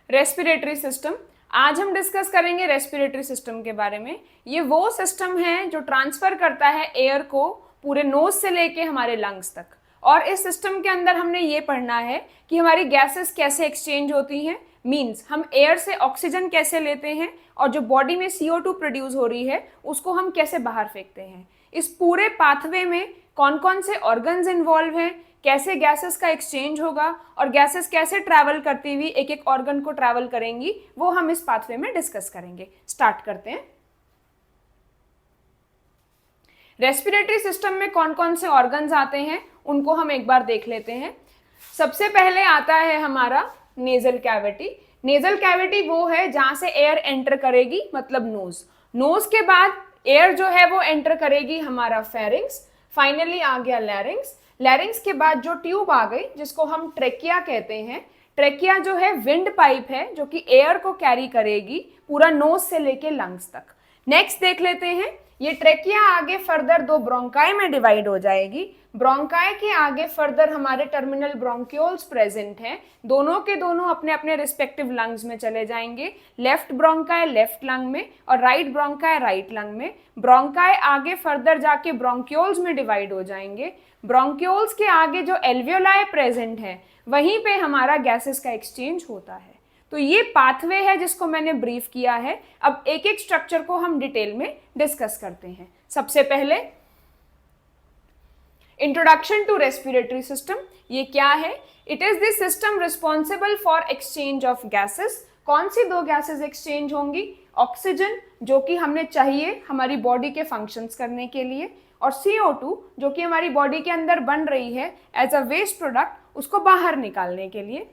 Respiratory system. आज हम discuss करेंगे रेस्पिरेटरी सिस्टम के बारे में। ये वो सिस्टम है जो ट्रांसफर करता है एयर को पूरे नोज से लेके हमारे लंग्स तक। और इस सिस्टम के अंदर हमने ये पढ़ना है कि हमारी गैसेस कैसे एक्सचेंज होती हैं, मीन्स हम एयर से ऑक्सीजन कैसे लेते हैं और जो बॉडी में CO2 प्रोड्यूस हो रही है उसको हम कैसे बाहर फेंकते हैं। इस पूरे पाथवे में कौन कौन से ऑर्गन्स इन्वॉल्व हैं, कैसे गैसेस का एक्सचेंज होगा और गैसेस कैसे ट्रैवल करती हुई एक एक ऑर्गन को ट्रैवल करेंगी, वो हम इस पाथवे में डिस्कस करेंगे। स्टार्ट करते हैं। रेस्पिरेटरी सिस्टम में कौन कौन से ऑर्गन्स आते हैं उनको हम एक बार देख लेते हैं। सबसे पहले आता है हमारा नेजल कैविटी। नेजल कैविटी वो है जहां से एयर एंटर करेगी, मतलब नोज। नोज के बाद एयर जो है वो एंटर करेगी हमारा फेरिंग्स। फाइनली आ गया लैरिंग्स। लैरिंग्स के बाद जो ट्यूब आ गई जिसको हम ट्रेकिया कहते हैं। ट्रेकिया जो है विंड पाइप है जो कि एयर को कैरी करेगी पूरा नोज से लेके लंग्स तक। नेक्स्ट देख लेते हैं, ये ट्रेकिया आगे फर्दर दो ब्रोंकाई में डिवाइड हो जाएगी। ब्रोंकाई के आगे फर्दर हमारे टर्मिनल ब्रोंक्यूल्स प्रेजेंट हैं, दोनों के दोनों अपने अपने रिस्पेक्टिव लंग्स में चले जाएंगे। लेफ्ट ब्रोंकाई लेफ्ट लंग में और राइट ब्रोंकाई राइट लंग में। ब्रोंकाई आगे फर्दर जाके ब्रोंक्यूल्स में डिवाइड हो जाएंगे। ब्रोंक्यूल्स के आगे जो एल्वियोलाई प्रेजेंट है वहीं पे हमारा गैसेस का एक्सचेंज होता है। तो ये पाथवे है जिसको मैंने ब्रीफ किया है। अब एक एक स्ट्रक्चर को हम डिटेल में डिस्कस करते हैं। सबसे पहले इंट्रोडक्शन टू रेस्पिरेटरी सिस्टम। ये क्या है? It is the system responsible for exchange of gases. कौन सी दो गैसेस एक्सचेंज होंगी? ऑक्सीजन जो कि हमने चाहिए हमारी बॉडी के फंक्शंस करने के लिए, और CO2 जो कि हमारी बॉडी के अंदर बन रही है एज अ वेस्ट प्रोडक्ट, उसको बाहर निकालने के लिए।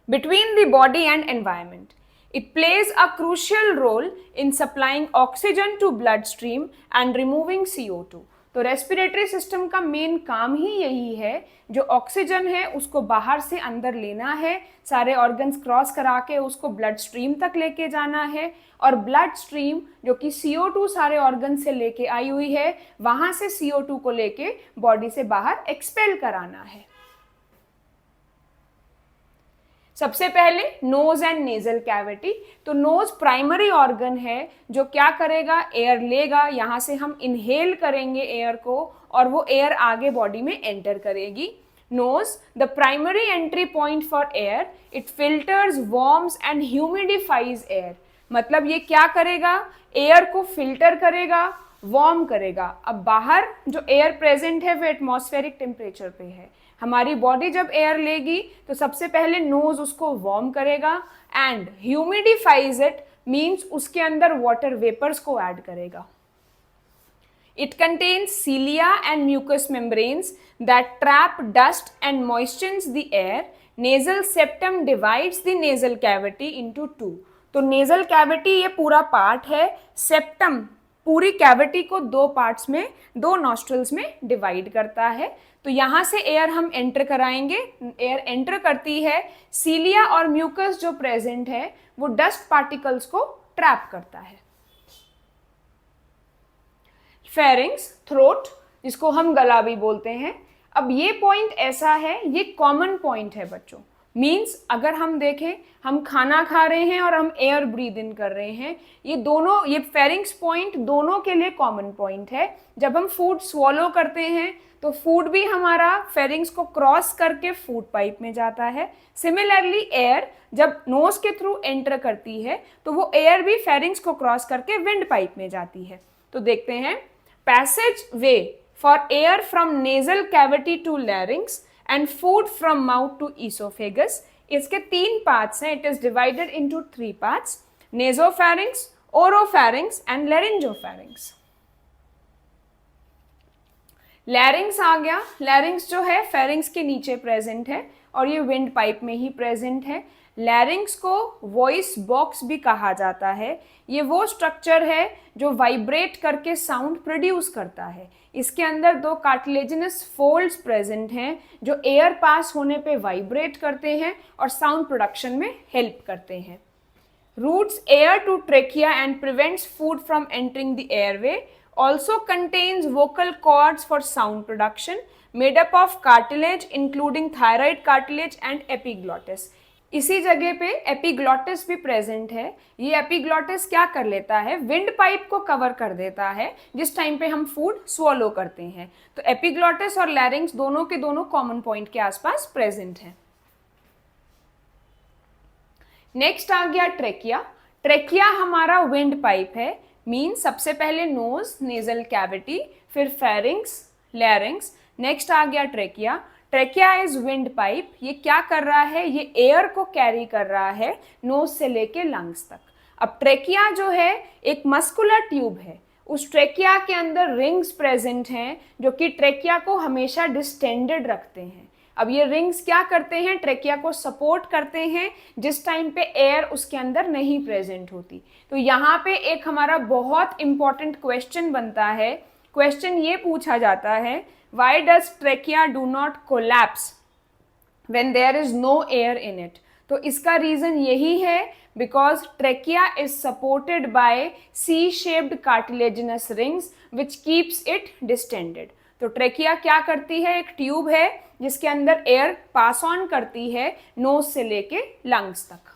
Between the body and environment, it plays a crucial role in supplying oxygen to bloodstream and removing CO2। तो रेस्पिरेटरी सिस्टम का मेन काम ही यही है, जो ऑक्सीजन है उसको बाहर से अंदर लेना है, सारे ऑर्गन्स क्रॉस करा के उसको ब्लड स्ट्रीम तक लेके जाना है, और ब्लड स्ट्रीम जो कि CO2 सारे ऑर्गन से लेके आई हुई है वहां से CO2 को लेके बॉडी से बाहर एक्सपेल कराना है। सबसे पहले नोज एंड नेजल कैविटी। तो नोज प्राइमरी ऑर्गन है जो क्या करेगा, एयर लेगा, यहाँ से हम इनहेल करेंगे एयर को और वो एयर आगे बॉडी में एंटर करेगी। Nose the primary entry point for air, it filters, warms and humidifies air. मतलब ये क्या करेगा, एयर को फिल्टर करेगा, वार्म करेगा। अब बाहर जो एयर प्रेजेंट है वो एटमॉस्फेरिक टेम्परेचर पे है। हमारी बॉडी जब एयर लेगी तो सबसे पहले नोज उसको वार्म करेगा एंड ह्यूमिडिफाइज इट, मीन्स उसके अंदर वाटर वेपर्स को ऐड करेगा। It contains cilia and mucous membranes that trap dust and moistens the air. Nasal septum divides the nasal cavity into two। तो nasal cavity ये पूरा part है, septum पूरी cavity को दो पार्ट्स में, दो नॉस्ट्रल्स में डिवाइड करता है। तो यहाँ से एयर हम एंटर कराएंगे। एयर एंटर करती है, सीलिया और म्यूकस जो प्रेजेंट है वो डस्ट पार्टिकल्स को ट्रैप करता है। फेरिंग्स, थ्रोट, जिसको हम गला भी बोलते हैं। अब ये पॉइंट ऐसा है, ये कॉमन पॉइंट है बच्चों। मीन्स अगर हम देखें, हम खाना खा रहे हैं और हम एयर ब्रीद इन कर रहे हैं, ये दोनों, ये फेरिंग्स पॉइंट दोनों के लिए कॉमन पॉइंट है। जब हम फूड स्वॉलो करते हैं तो फूड भी हमारा फेरिंग्स को क्रॉस करके फूड पाइप में जाता है। सिमिलरली एयर जब नोज के थ्रू एंटर करती है तो वो एयर भी फेरिंग्स को क्रॉस करके विंड पाइप में जाती है। तो देखते हैं, passage way for air from nasal cavity to larynx and food from mouth to oesophagus. इसके तीन पार्ट्स हैं। It is divided into 3 parts, nasopharynx, oropharynx and laryngopharynx. Larynx आ गया। लैरिंग्स जो है फेरिंग्स के नीचे प्रेजेंट है और ये विंड पाइप में ही प्रेजेंट है। लैरिंग्स को वॉइस बॉक्स भी कहा जाता है। ये वो स्ट्रक्चर है जो वाइब्रेट करके साउंड प्रोड्यूस करता है। इसके अंदर दो कार्टिलेजिनस फोल्ड्स प्रेजेंट हैं जो एयर पास होने पे वाइब्रेट करते हैं और साउंड प्रोडक्शन में हेल्प करते हैं। Routes air to trachea and prevents food from entering the airway. Also contains vocal cords for sound production, made up of cartilage including thyroid cartilage and epiglottis। इसी जगह पे epiglottis भी present है। ये epiglottis क्या कर लेता है, विंड पाइप को कवर कर देता है जिस टाइम पे हम फूड स्वॉलो करते हैं। तो एपिग्लॉटिस और लैरिंग्स दोनों के दोनों कॉमन पॉइंट के आसपास प्रेजेंट है। नेक्स्ट आ गया ट्रेकिया। ट्रेकिया हमारा विंड पाइप है, मीन सबसे पहले नोज, नेजल कैविटी, फिर फेरिंग्स, लैरिंग्स, नेक्स्ट आ गया trachea. Trachea is wind pipe. ये क्या कर रहा है, ये एयर को कैरी कर रहा है नोज से लेके लंग्स तक। अब ट्रेकिया जो है एक मस्कुलर ट्यूब है, उस ट्रेकिया के अंदर रिंग्स प्रेजेंट हैं जो कि ट्रेकिया को हमेशा डिस्टेंडेड रखते हैं। अब ये रिंग्स क्या करते हैं, ट्रेकिया को सपोर्ट करते हैं जिस टाइम पे एयर उसके अंदर नहीं प्रेजेंट होती। तो यहाँ पे एक हमारा बहुत इंपॉर्टेंट क्वेश्चन बनता है। क्वेश्चन ये पूछा जाता है, why does trachea do not collapse when there is no air in it. तो इसका रीजन यही है, because trachea is supported by C shaped cartilaginous rings which keeps it distended. तो ट्रेकिया क्या करती है, एक ट्यूब है जिसके अंदर एयर पास ऑन करती है नोज से लेके लंग्स तक।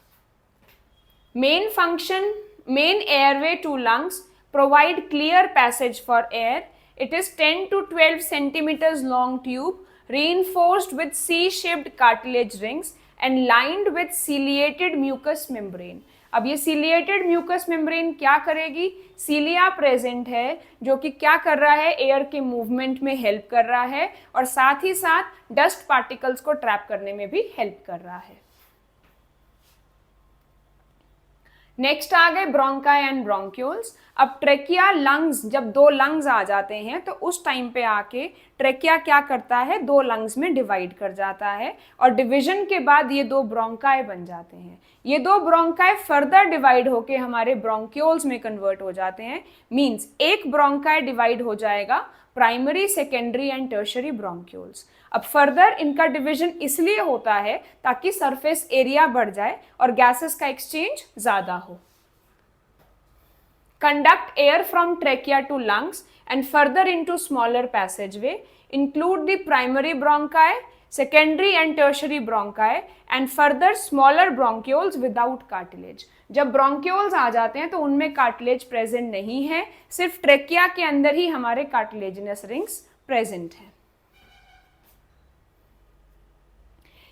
Main function, main airway to lungs, provide clear passage for air. It is 10 to 12 centimeters long tube, reinforced with C-shaped cartilage rings and lined with ciliated mucous membrane। अब ये ciliated mucus membrane क्या करेगी, सीलिया present है जो कि क्या कर रहा है, एयर के मूवमेंट में हेल्प कर रहा है और साथ ही साथ डस्ट पार्टिकल्स को ट्रैप करने में भी हेल्प कर रहा है। नेक्स्ट आ गए ब्रोंकाई एंड ब्रोंक्यूल्स। अब ट्रेकिया लंग्स, जब दो लंग्स आ जाते हैं तो उस टाइम पे आके ट्रेकिया क्या करता है, दो लंग्स में डिवाइड कर जाता है और डिवीजन के बाद ये दो ब्रोंकाई बन जाते हैं। ये दो ब्रोंकाई फर्दर डिवाइड होके हमारे ब्रोंक्यूल्स में कन्वर्ट हो जाते हैं। मींस एक ब्रोंकाई डिवाइड हो जाएगा primary, secondary and tertiary bronchioles. अब फर्दर इनका डिवीजन इसलिए होता है ताकि सरफेस एरिया बढ़ जाए और गैसेस का एक्सचेंज ज्यादा हो। Conduct air from trachea to lungs and further into smaller passageway, include the primary bronchi, secondary and tertiary bronchi and further smaller bronchioles without cartilage। जब bronchioles आ जाते हैं तो उनमें cartilage present नहीं है, सिर्फ ट्रेकिया के अंदर ही हमारे cartilaginous rings present हैं।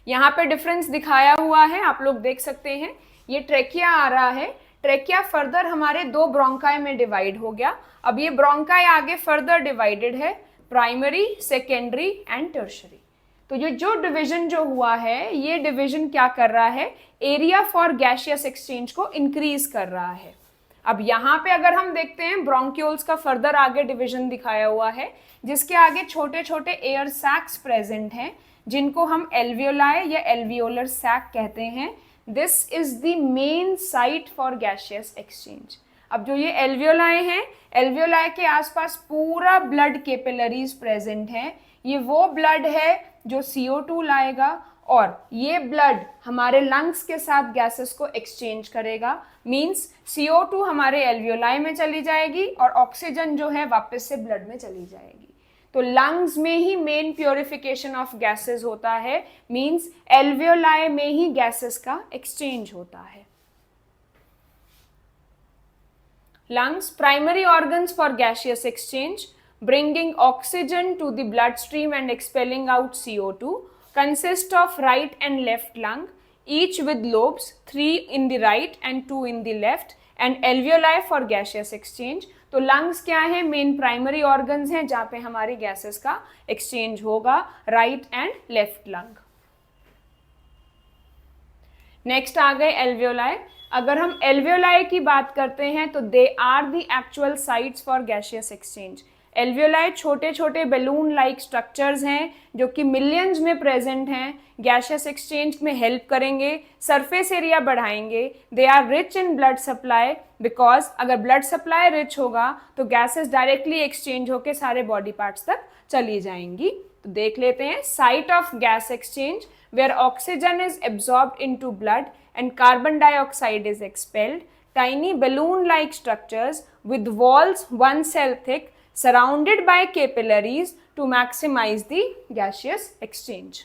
यहाँ पे डिफरेंस दिखाया हुआ है, आप लोग देख सकते हैं। ये ट्रेकिया आ रहा है, ट्रेकिया फर्दर हमारे दो ब्रोंकाई में डिवाइड हो गया। अब ये ब्रोंकाई आगे फर्दर डिवाइडेड है प्राइमरी, सेकेंडरी एंड टर्शरी। तो ये जो डिवीजन जो हुआ है, ये डिवीजन क्या कर रहा है, एरिया फॉर गैसियस एक्सचेंज को इंक्रीज कर रहा है। अब यहाँ पे अगर हम देखते हैं ब्रोंक्यूल्स का फर्दर आगे डिवीजन दिखाया हुआ है जिसके आगे छोटे छोटे एयर सैक्स प्रेजेंट हैं जिनको हम एल्वियोलाई या एल्वियोलर सैक कहते हैं। This is the main site for gaseous exchange. अब जो ये एल्वियोलाई हैं, एल्वियोलाई के आसपास पूरा ब्लड कैपिलरीज प्रेजेंट हैं। ये वो ब्लड है जो CO2 लाएगा और ये ब्लड हमारे लंग्स के साथ गैसेस को एक्सचेंज करेगा। मींस CO2 हमारे एल्वियोलाई में चली जाएगी और ऑक्सीजन जो है वापस से ब्लड में चली जाएगी। तो लंग्स में ही मेन प्योरिफिकेशन ऑफ गैसेस होता है, मींस एल्वियोलाई में ही गैसेस का एक्सचेंज होता है। Lungs, primary organs for gaseous exchange, bringing oxygen to the bloodstream and expelling out CO2, consist of right and left lung, each with lobes, 3 in the right and 2 in the left, and alveoli for gaseous exchange। तो lungs क्या है, main primary organs हैं जहाँ पे हमारी gases का exchange होगा, right and left lung. Next आ गए एल्वियोलाई। अगर हम एल्वियोलाई की बात करते हैं तो they are the actual sites for gaseous exchange. Alveoli छोटे छोटे बैलून लाइक स्ट्रक्चर्स हैं जो कि मिलियंस में प्रेजेंट हैं, गैसियस एक्सचेंज में हेल्प करेंगे, सरफेस एरिया बढ़ाएंगे। They are rich in blood supply, because अगर ब्लड सप्लाई रिच होगा तो गैसेस डायरेक्टली एक्सचेंज होकर सारे बॉडी पार्ट्स तक चली जाएंगी। तो देख लेते हैं, site of gas exchange where oxygen is absorbed into blood and carbon dioxide is expelled, tiny balloon like structures with walls 1 cell thick surrounded by capillaries to maximize the gaseous exchange।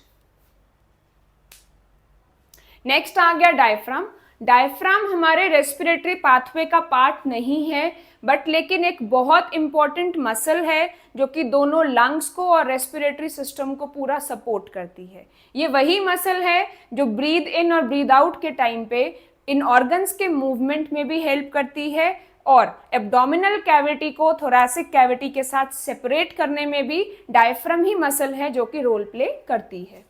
Next आ गया diaphragm. Diaphragm हमारे respiratory pathway का part नहीं है, but लेकिन एक बहुत important muscle है जो कि दोनों लंग्स को और रेस्पिरेटरी सिस्टम को पूरा सपोर्ट करती है। ये वही मसल है जो ब्रीद इन और ब्रीद आउट के टाइम पे इन ऑर्गन्स के मूवमेंट में भी हेल्प करती है और एब्डोमिनल कैविटी को थोरैसिक कैविटी के साथ सेपरेट करने में भी डायफ्राम ही मसल है जो कि रोल प्ले करती है।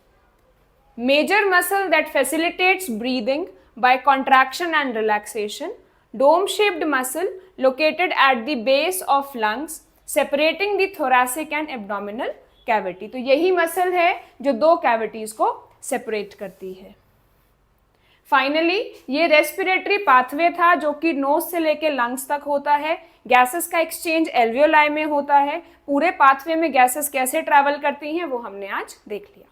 Major muscle that facilitates breathing by contraction and relaxation, dome-shaped muscle located at the base of lungs, separating the thoracic and abdominal cavity। तो यही मसल है जो दो कैविटीज को सेपरेट करती है। फाइनली ये रेस्पिरेटरी पाथवे था जो कि नोज से लेके लंग्स तक होता है। गैसेस का एक्सचेंज एल्वियोलाई में होता है। पूरे पाथवे में गैसेस कैसे ट्रैवल करती हैं वो हमने आज देख लिया।